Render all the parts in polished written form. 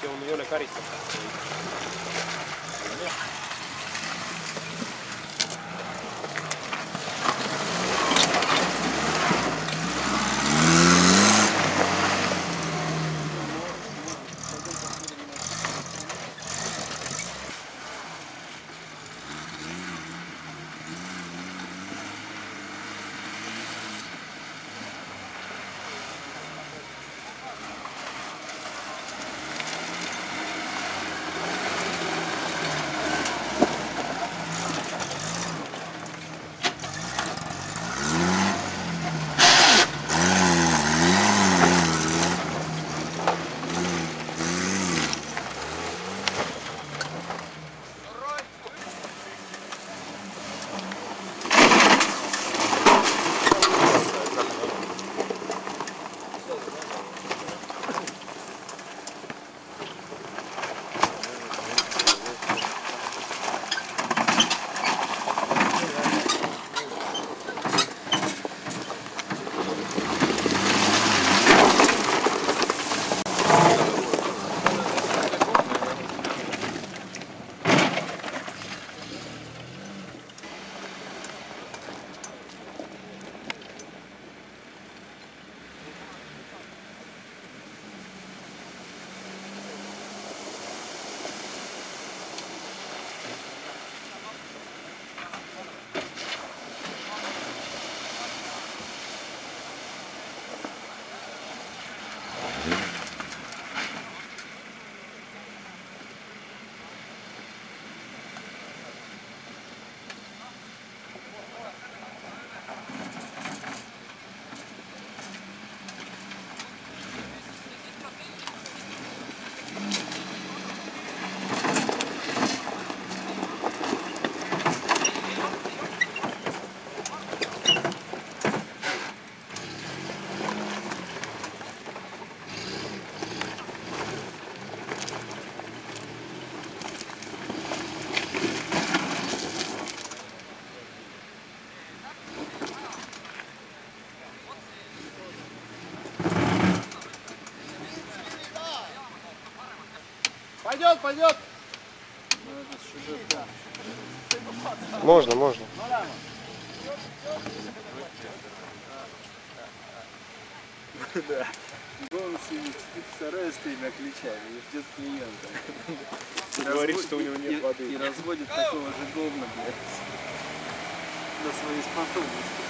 Joomine ei ole karistatav. Пойдет, пойдет. Можно, можно. Да. Голос сидит, второе стремя ключами и ждет клиента. Говорит, что у него нет воды. И разводит такого же говна, блядь, на свои способности.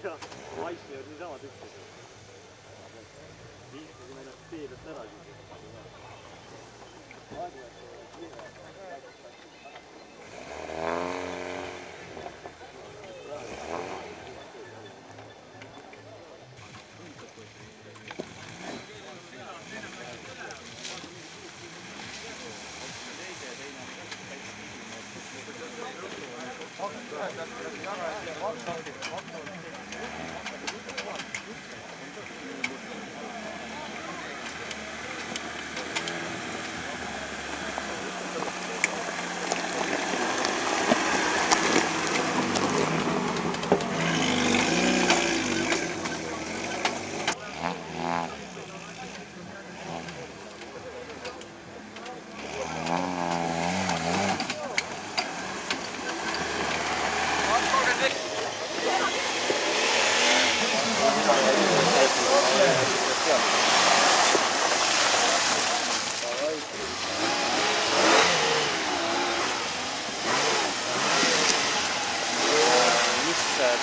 Ja, vaissevad niisama tükki. Viistasin ennast tee pealt ära siis.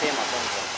Teemas on see?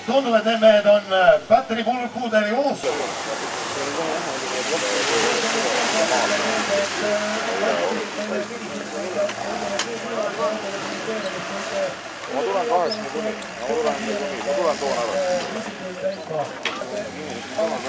Tundub, et need mehed on pätteripudeli uus. Ma tulen 8 tunnid. Ma tulen toon ära. Ma arvan,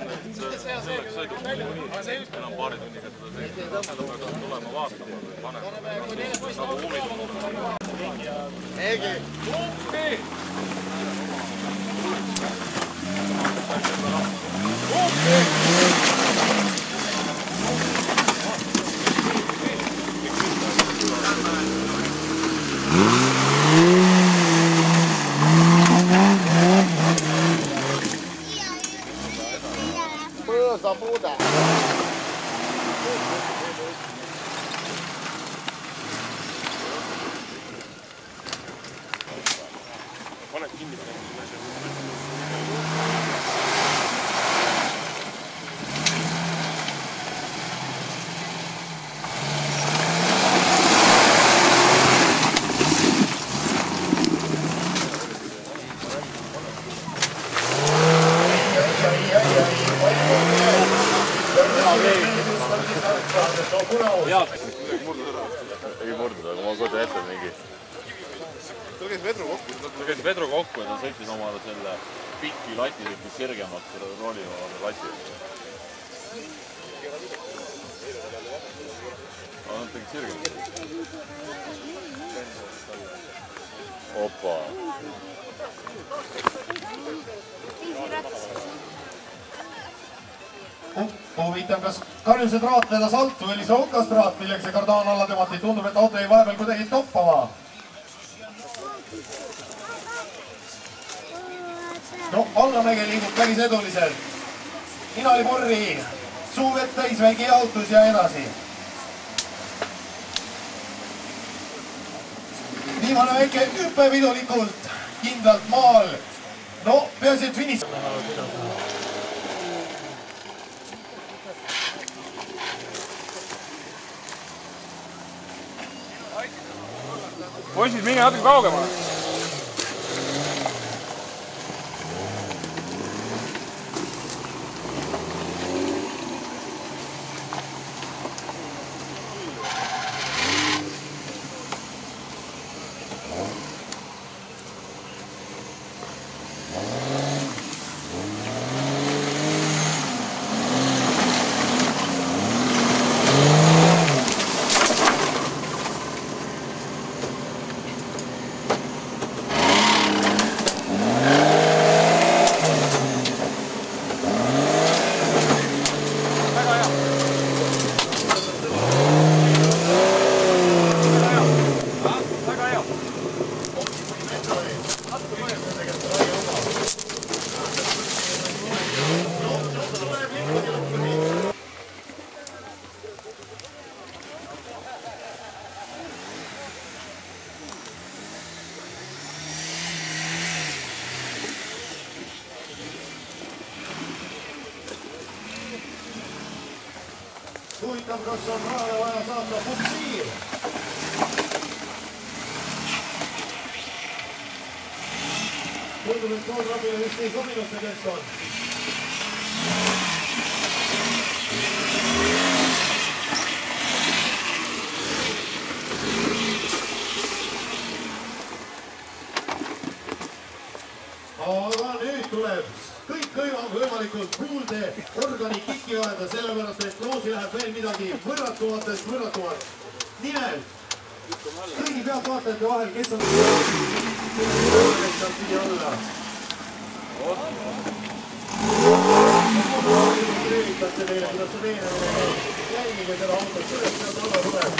et selleks sõiduks enam paari tunniga seda sõiduks tulema vaatama, panema nagu huvitunuma. Egi! Забуда. Paned kinni panema selle Ei murduda, aga ma kodu ette mingi. Tal käis vedru kokku ja ta sõitis omale selle piki lati sõitis sirgemaks selle roolima lati. Aga nad tegid sirgemaks. Opa. Huvitav, kas karjuse traat vedas alt või oli see okastraat, millega see kardaan alla tõmmati? Tundub, et auto jäi vahepeal kuidagi toppama. No, Allamäge liigub päris eduliselt. Nina oli purri, suu vett täis, väike jahutus ja edasi. Viimane väike hüpe pidulikult, kindlalt maal. No, peaasi, et finiš. Poisid, minge natuke kaugemale. Huvitav, kas on rajale vaja saata pumsiir? Tundub, et soolrabile vist ei sobinud see keskkond. Aga nüüd tuleb kõik võimalikult kuulde organi kikki ajada, sellepärast et loosi läheb veel midagi võrratumatest võrratumat. Nimelt, kõigi pealtvaatajate vahel, kes on pidi alla. Üritakse meile, kuidas see meile jälgige seda autot, kuidas sealt alla tuleb.